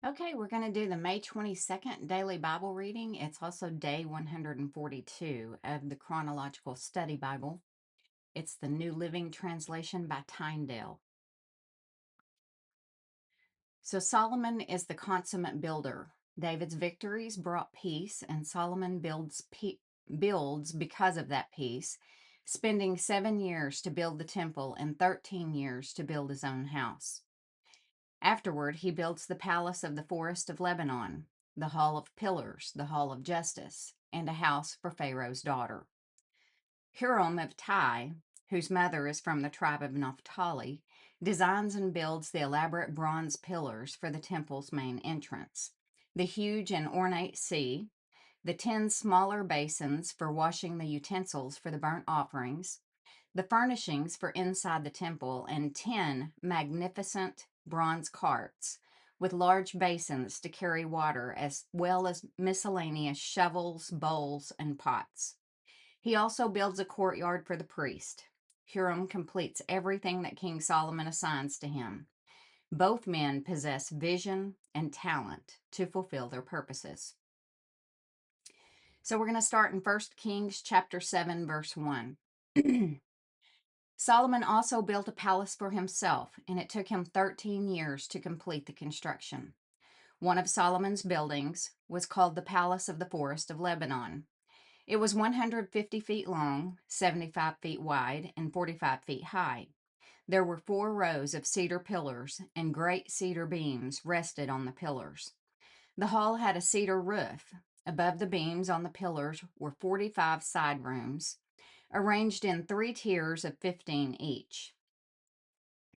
Okay, we're going to do the May 22nd daily Bible reading. It's also day 142 of the Chronological Study Bible. It's the New Living Translation by Tyndale. So Solomon is the consummate builder. David's victories brought peace, and Solomon builds because of that peace, spending 7 years to build the temple and 13 years to build his own house. Afterward, he builds the palace of the forest of Lebanon, the hall of pillars, the hall of justice, and a house for Pharaoh's daughter. Huram of Tyre, whose mother is from the tribe of Naphtali, designs and builds the elaborate bronze pillars for the temple's main entrance, the huge and ornate sea, the 10 smaller basins for washing the utensils for the burnt offerings, the furnishings for inside the temple, and 10 magnificent bronze carts with large basins to carry water, as well as miscellaneous shovels, bowls, and pots. He also builds a courtyard for the priest. Huram completes everything that King Solomon assigns to him. Both men possess vision and talent to fulfill their purposes. So we're going to start in 1 Kings chapter 7, verse 1. Solomon also built a palace for himself, and it took him 13 years to complete the construction. One of Solomon's buildings was called the Palace of the Forest of Lebanon. It was 150 feet long, 75 feet wide, and 45 feet high. There were 4 rows of cedar pillars, and great cedar beams rested on the pillars. The hall had a cedar roof. Above the beams on the pillars were 45 side rooms, arranged in 3 tiers of 15 each.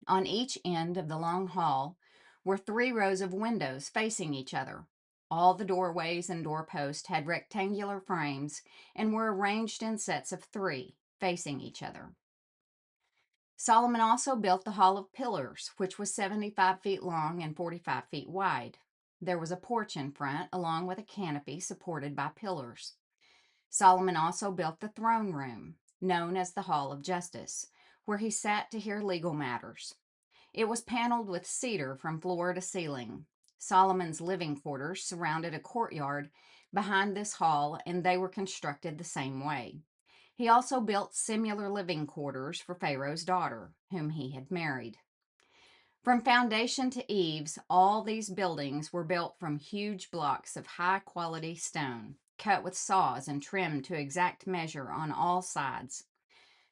On each end of the long hall were 3 rows of windows facing each other. All the doorways and doorposts had rectangular frames and were arranged in sets of 3, facing each other. Solomon also built the Hall of Pillars, which was 75 feet long and 45 feet wide. There was a porch in front, along with a canopy supported by pillars. Solomon also built the throne room, known as the Hall of Justice, where he sat to hear legal matters. It was paneled with cedar from floor to ceiling. Solomon's living quarters surrounded a courtyard behind this hall, and they were constructed the same way. He also built similar living quarters for Pharaoh's daughter, whom he had married. From foundation to eaves, all these buildings were built from huge blocks of high-quality stone, cut with saws and trimmed to exact measure on all sides.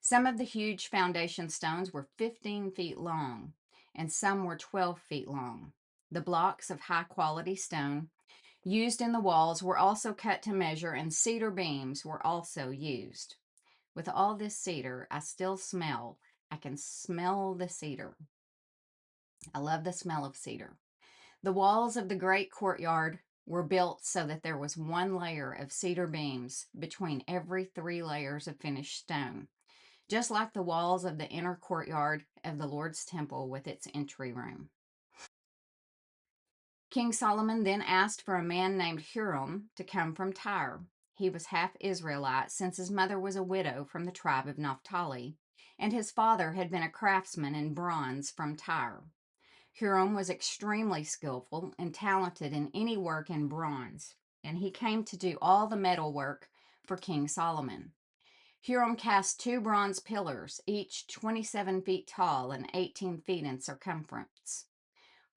Some of the huge foundation stones were 15 feet long, and some were 12 feet long. The blocks of high-quality stone used in the walls were also cut to measure, and cedar beams were also used. With all this cedar, I can smell the cedar. I love the smell of cedar. The walls of the great courtyard were built so that there was 1 layer of cedar beams between every 3 layers of finished stone, just like the walls of the inner courtyard of the Lord's temple with its entry room. King Solomon then asked for a man named Huram to come from Tyre. He was half Israelite, since his mother was a widow from the tribe of Naphtali, and his father had been a craftsman in bronze from Tyre. Huram was extremely skillful and talented in any work in bronze, and he came to do all the metal work for King Solomon. Huram cast 2 bronze pillars, each 27 feet tall and 18 feet in circumference.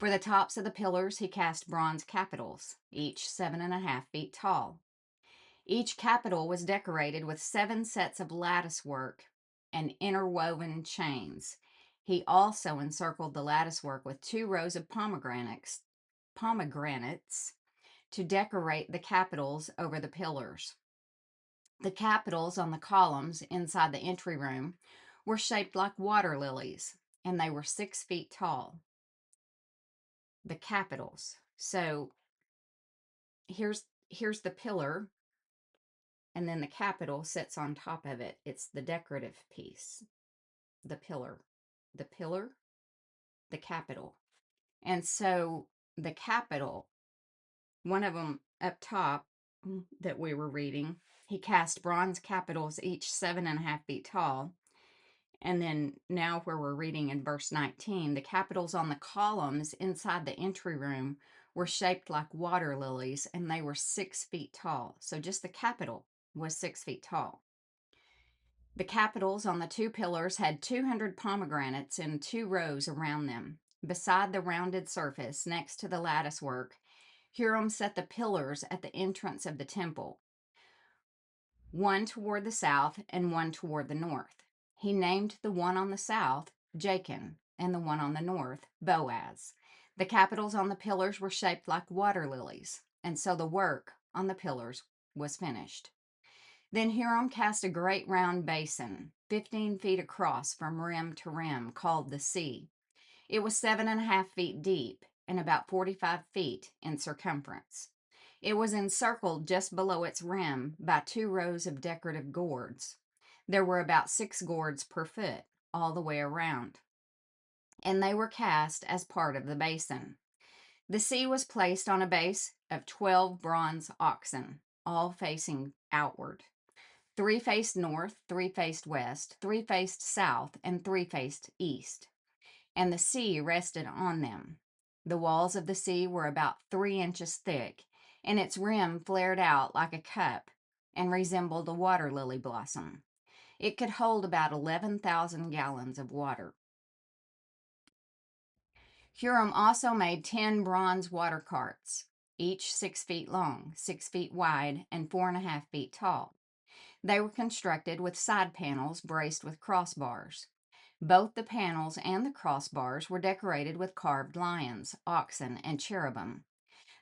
For the tops of the pillars, he cast bronze capitals, each 7.5 feet tall. Each capital was decorated with 7 sets of lattice work and interwoven chains. He also encircled the lattice work with 2 rows of pomegranates to decorate the capitals over the pillars. The capitals on the columns inside the entry room were shaped like water lilies, and they were 6 feet tall. The capitals. So here's the pillar, and then the capital sits on top of it. It's the decorative piece. The pillar, the capital. And so the capital, one of them up top that we were reading, he cast bronze capitals, each 7.5 feet tall. And then now where we're reading in verse 19, the capitals on the columns inside the entry room were shaped like water lilies, and they were 6 feet tall. So just the capital was 6 feet tall. The capitals on the two pillars had 200 pomegranates in 2 rows around them. Beside the rounded surface next to the lattice work, Huram set the pillars at the entrance of the temple, one toward the south and one toward the north. He named the one on the south Jachin and the one on the north Boaz. The capitals on the pillars were shaped like water lilies, and so the work on the pillars was finished. Then Huram cast a great round basin, 15 feet across from rim to rim, called the sea. It was 7.5 feet deep and about 45 feet in circumference. It was encircled just below its rim by 2 rows of decorative gourds. There were about 6 gourds per foot all the way around, and they were cast as part of the basin. The sea was placed on a base of 12 bronze oxen, all facing outward. 3 faced north, 3 faced west, 3 faced south, and 3 faced east, and the sea rested on them. The walls of the sea were about 3 inches thick, and its rim flared out like a cup and resembled a water lily blossom. It could hold about 11,000 gallons of water. Huram also made 10 bronze water carts, each 6 feet long, 6 feet wide, and 4.5 feet tall. They were constructed with side panels braced with crossbars. Both the panels and the crossbars were decorated with carved lions, oxen, and cherubim.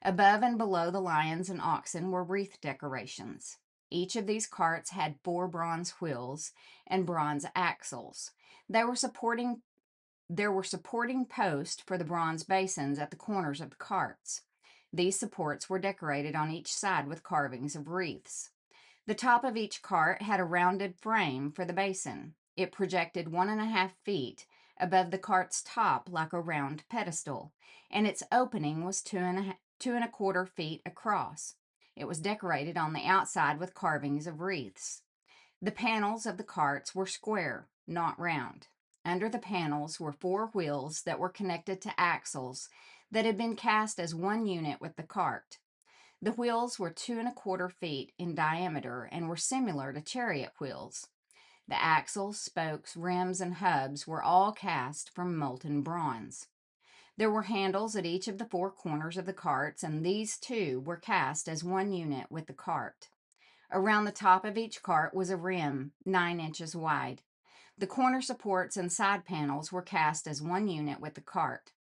Above and below the lions and oxen were wreath decorations. Each of these carts had 4 bronze wheels and bronze axles. There were supporting posts for the bronze basins at the corners of the carts. These supports were decorated on each side with carvings of wreaths. The top of each cart had a rounded frame for the basin. It projected 1.5 feet above the cart's top like a round pedestal, and its opening was 2.25 feet across. It was decorated on the outside with carvings of wreaths. The panels of the carts were square, not round. Under the panels were 4 wheels that were connected to axles that had been cast as one unit with the cart. The wheels were 2.25 feet in diameter and were similar to chariot wheels. The axles, spokes, rims, and hubs were all cast from molten bronze. There were handles at each of the 4 corners of the carts, and these too were cast as one unit with the cart. Around the top of each cart was a rim 9 inches wide. The corner supports and side panels were cast as one unit with the cart.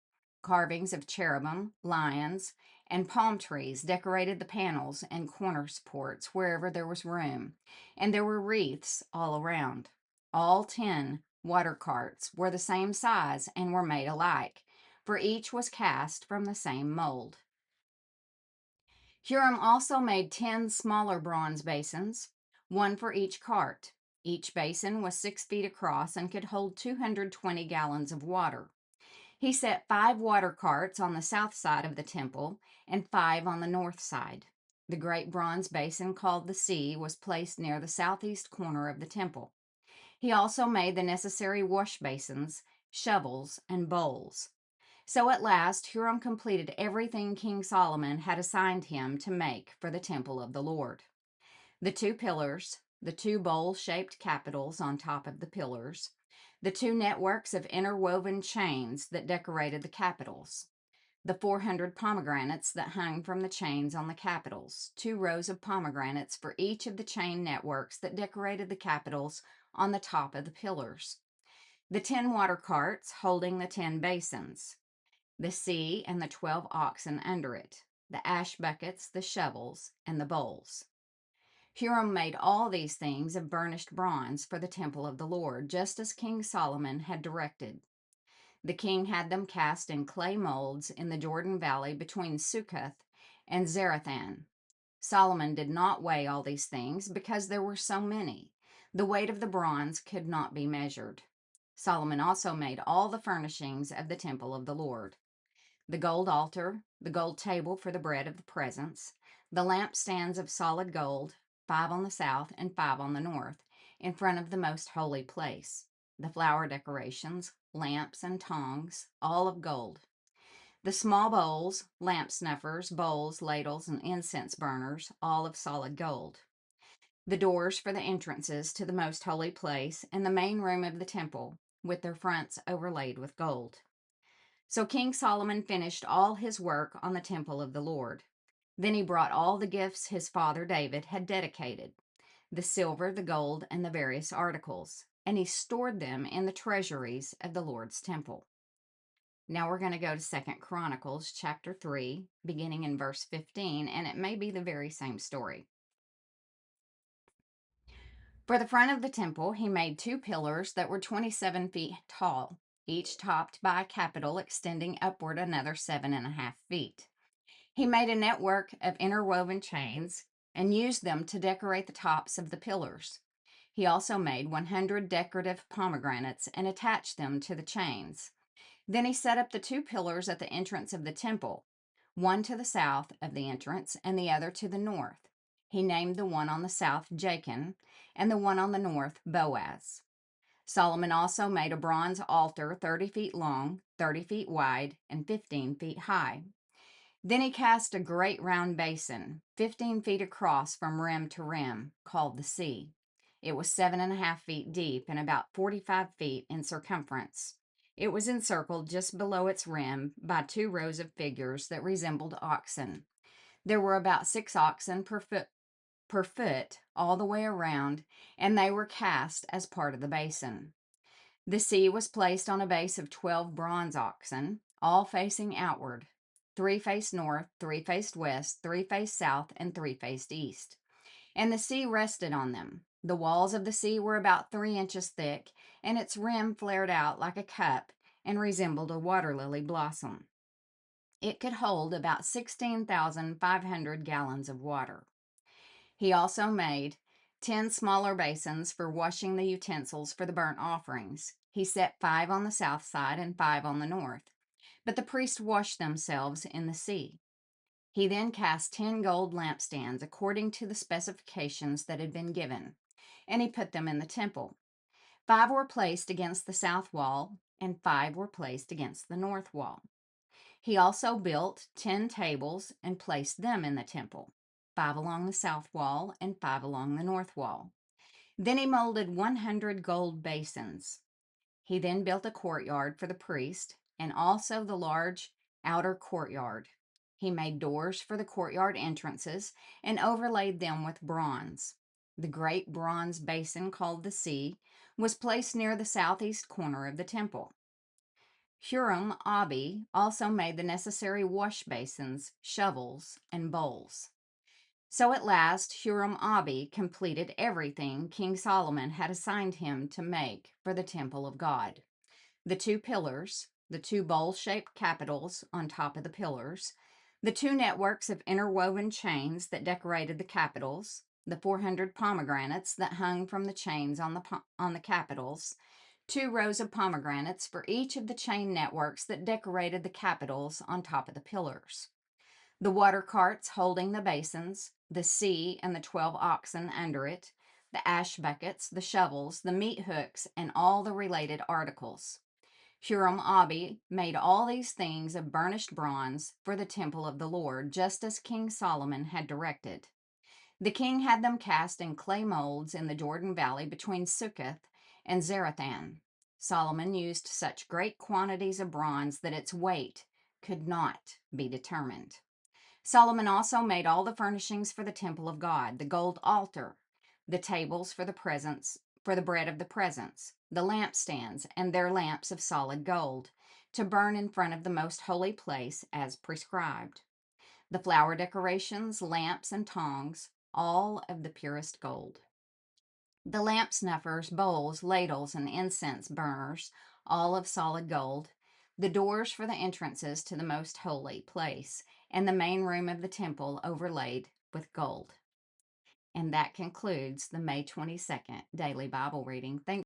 Carvings of cherubim, lions, and palm trees decorated the panels and corner supports wherever there was room, and there were wreaths all around. All 10 water carts were the same size and were made alike, for each was cast from the same mold. Huram also made 10 smaller bronze basins, one for each cart. Each basin was 6 feet across and could hold 220 gallons of water. He set 5 water carts on the south side of the temple and 5 on the north side. The great bronze basin called the sea was placed near the southeast corner of the temple. He also made the necessary wash basins, shovels, and bowls. So at last, Huram completed everything King Solomon had assigned him to make for the temple of the Lord. The 2 pillars, the 2 bowl-shaped capitals on top of the pillars, the 2 networks of interwoven chains that decorated the capitals, the 400 pomegranates that hung from the chains on the capitals, 2 rows of pomegranates for each of the chain networks that decorated the capitals on the top of the pillars, the 10 water carts holding the 10 basins, the sea and the 12 oxen under it, the ash buckets, the shovels, and the bowls. Huram made all these things of burnished bronze for the temple of the Lord, just as King Solomon had directed. The king had them cast in clay molds in the Jordan Valley between Succoth and Zarethan. Solomon did not weigh all these things because there were so many. The weight of the bronze could not be measured. Solomon also made all the furnishings of the temple of the Lord: the gold altar, the gold table for the bread of the presence, the lampstands of solid gold, 5 on the south and 5 on the north, in front of the most holy place, the flower decorations, lamps, and tongs, all of gold, The small bowls, lamp snuffers, bowls, ladles, and incense burners, all of solid gold. The doors for the entrances to the most holy place and the main room of the temple, with their fronts overlaid with gold. So King Solomon finished all his work on the temple of the Lord. Then he brought all the gifts his father David had dedicated, the silver, the gold, and the various articles, and he stored them in the treasuries of the Lord's temple. Now we're going to go to 2 Chronicles chapter 3, beginning in verse 15, and it may be the very same story. For the front of the temple, he made 2 pillars that were 27 feet tall, each topped by a capital extending upward another 7.5 feet. He made a network of interwoven chains and used them to decorate the tops of the pillars. He also made 100 decorative pomegranates and attached them to the chains. Then he set up the 2 pillars at the entrance of the temple, one to the south of the entrance and the other to the north. He named the one on the south Jachin and the one on the north Boaz. Solomon also made a bronze altar 30 feet long, 30 feet wide, and 15 feet high. Then he cast a great round basin, 15 feet across from rim to rim, called the sea. It was 7.5 feet deep and about 45 feet in circumference. It was encircled just below its rim by 2 rows of figures that resembled oxen. There were about 6 oxen per foot all the way around, and they were cast as part of the basin. The sea was placed on a base of 12 bronze oxen, all facing outward. 3 faced north, 3 faced west, 3 faced south, and 3 faced east. And the sea rested on them. The walls of the sea were about 3 inches thick, and its rim flared out like a cup and resembled a water lily blossom. It could hold about 16,500 gallons of water. He also made 10 smaller basins for washing the utensils for the burnt offerings. He set 5 on the south side and 5 on the north. But the priests washed themselves in the sea. He then cast 10 gold lampstands according to the specifications that had been given, and he put them in the temple. 5 were placed against the south wall, and 5 were placed against the north wall. He also built 10 tables and placed them in the temple, 5 along the south wall and 5 along the north wall. Then he molded 100 gold basins. He then built a courtyard for the priest and also the large outer courtyard. He made doors for the courtyard entrances and overlaid them with bronze. The great bronze basin called the sea was placed near the southeast corner of the temple. Huram-Abi also made the necessary wash basins, shovels, and bowls. So at last Huram-Abi completed everything King Solomon had assigned him to make for the temple of God. The 2 pillars, the 2 bowl-shaped capitals on top of the pillars, the 2 networks of interwoven chains that decorated the capitals, the 400 pomegranates that hung from the chains on the capitals, 2 rows of pomegranates for each of the chain networks that decorated the capitals on top of the pillars. The water carts holding the basins, the sea and the 12 oxen under it, the ash buckets, the shovels, the meat hooks, and all the related articles. Huram-Abi made all these things of burnished bronze for the temple of the Lord, just as King Solomon had directed. The king had them cast in clay molds in the Jordan Valley between Succoth and Zarethan. Solomon used such great quantities of bronze that its weight could not be determined. Solomon also made all the furnishings for the temple of God, the gold altar, the tables for the bread of the presence, the lampstands and their lamps of solid gold, to burn in front of the most holy place as prescribed. The flower decorations, lamps, and tongs, all of the purest gold. The lamp snuffers, bowls, ladles, and incense burners, all of solid gold. The doors for the entrances to the most holy place, and the main room of the temple overlaid with gold. And that concludes the May 22nd daily Bible reading. Thanks